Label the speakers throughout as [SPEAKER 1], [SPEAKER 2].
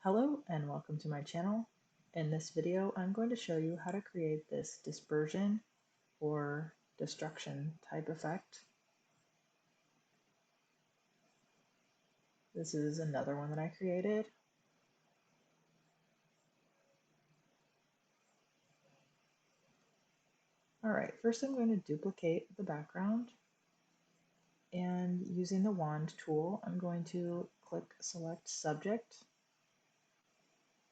[SPEAKER 1] Hello and welcome to my channel. In this video, I'm going to show you how to create this dispersion or destruction type effect. This is another one that I created. All right, first I'm going to duplicate the background, and using the wand tool, I'm going to click select subject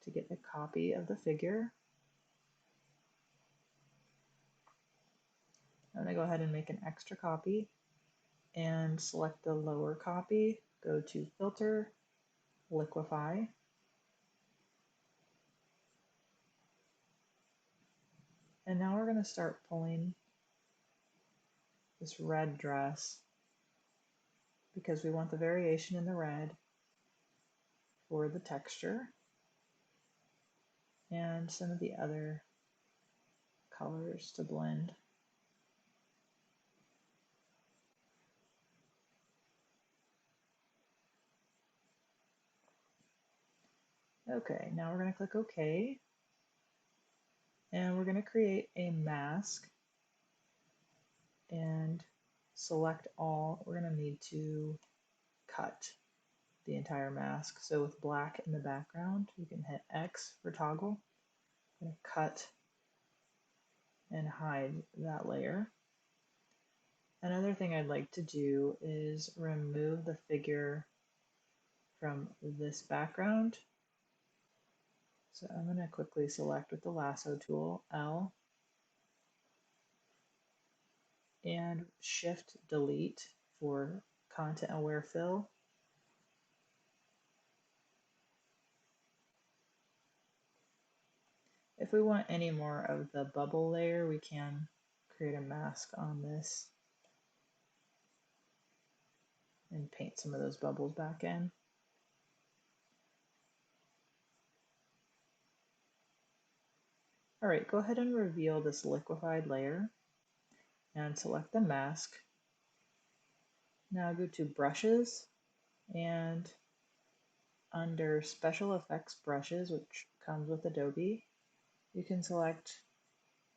[SPEAKER 1] to get a copy of the figure. I'm going to go ahead and make an extra copy and select the lower copy, go to filter, liquify, and now we're going to start pulling this red dress because we want the variation in the red for the texture and some of the other colors to blend. Okay, now we're going to click OK, and we're going to create a mask and select all. We're going to need to cut the entire mask. So with black in the background, you can hit X for toggle. I'm going to cut and hide that layer. Another thing I'd like to do is remove the figure from this background. So I'm going to quickly select with the lasso tool, L, and Shift Delete for content aware fill. If we want any more of the bubble layer, we can create a mask on this and paint some of those bubbles back in. All right, go ahead and reveal this liquefied layer and select the mask. Now go to brushes, and under special effects brushes, which comes with Adobe, you can select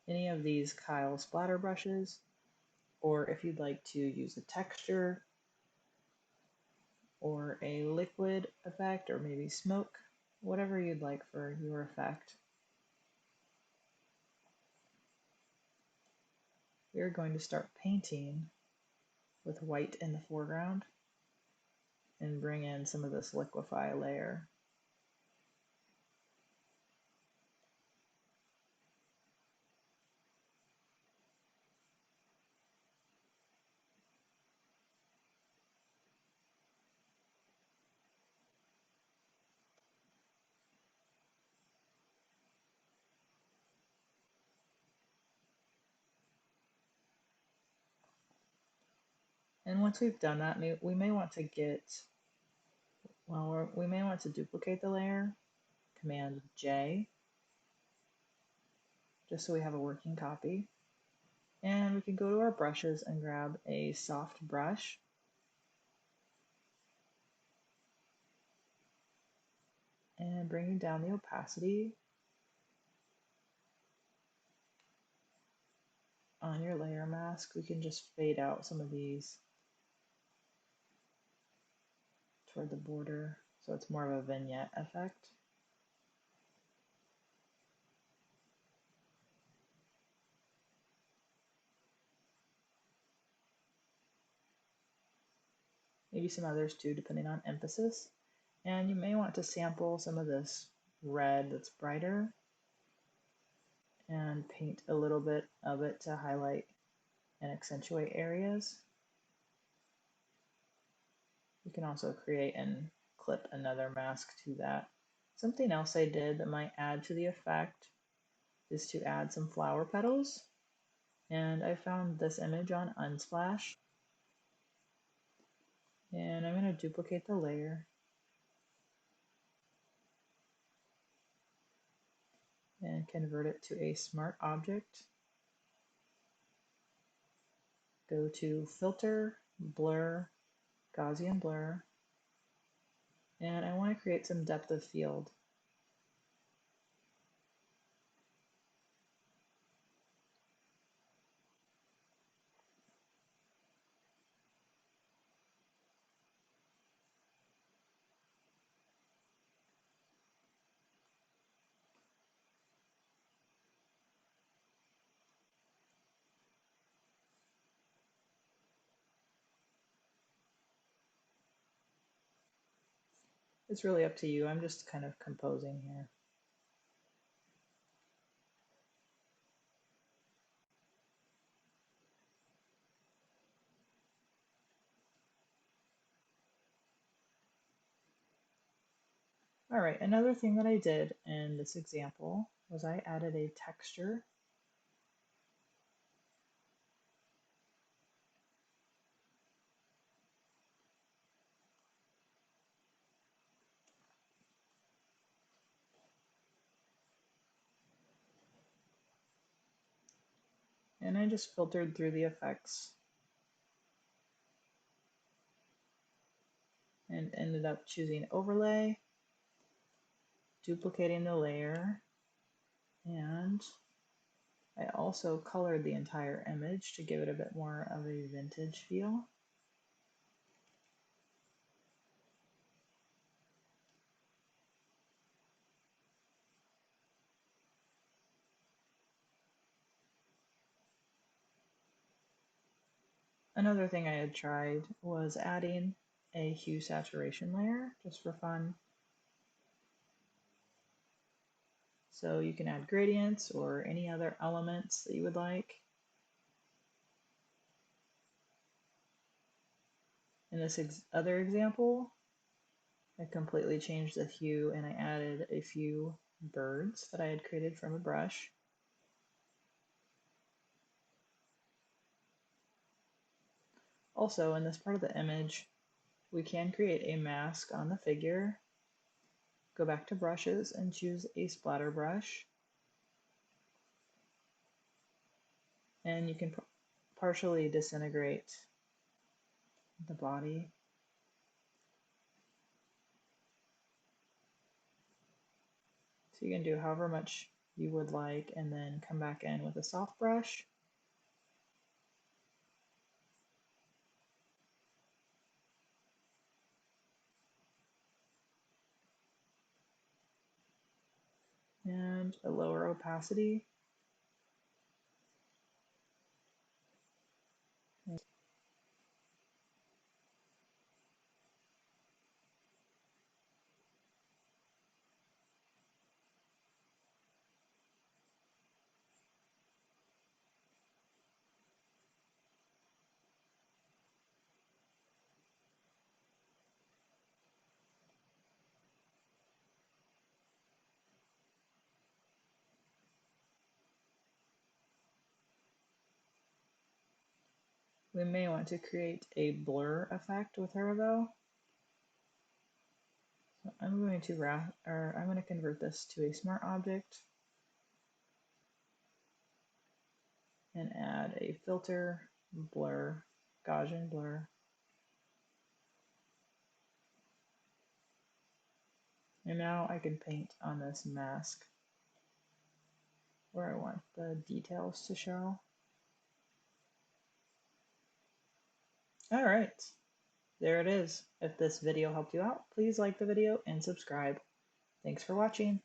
[SPEAKER 1] any of these Kyle splatter brushes, or if you'd like to use a texture or a liquid effect or maybe smoke, whatever you'd like for your effect. We're going to start painting with white in the foreground and bring in some of this liquefy layer. And once we've done that, we may want to we may want to duplicate the layer, Command J, just so we have a working copy. And we can go to our brushes and grab a soft brush. And bringing down the opacity on your layer mask, we can just fade out some of these toward the border, so it's more of a vignette effect. Maybe some others too, depending on emphasis. And you may want to sample some of this red that's brighter and paint a little bit of it to highlight and accentuate areas. You can also create and clip another mask to that. Something else I did that might add to the effect is to add some flower petals. And I found this image on Unsplash. And I'm going to duplicate the layer and convert it to a smart object. Go to Filter, Blur, Gaussian Blur, and I want to create some depth of field. It's really up to you. I'm just kind of composing here. All right, another thing that I did in this example was I added a texture. And I just filtered through the effects and ended up choosing overlay, duplicating the layer, and I also colored the entire image to give it a bit more of a vintage feel. Another thing I had tried was adding a hue saturation layer just for fun. So you can add gradients or any other elements that you would like. In this other example, I completely changed the hue and I added a few birds that I had created from a brush. Also, in this part of the image, we can create a mask on the figure. Go back to brushes and choose a splatter brush. And you can partially disintegrate the body. So you can do however much you would like and then come back in with a soft brush. And a lower opacity. We may want to create a blur effect with her though. So I'm going to convert this to a smart object and add a filter, blur, Gaussian blur. And now I can paint on this mask where I want the details to show. All right, there it is. If this video helped you out, please like the video and subscribe. Thanks for watching.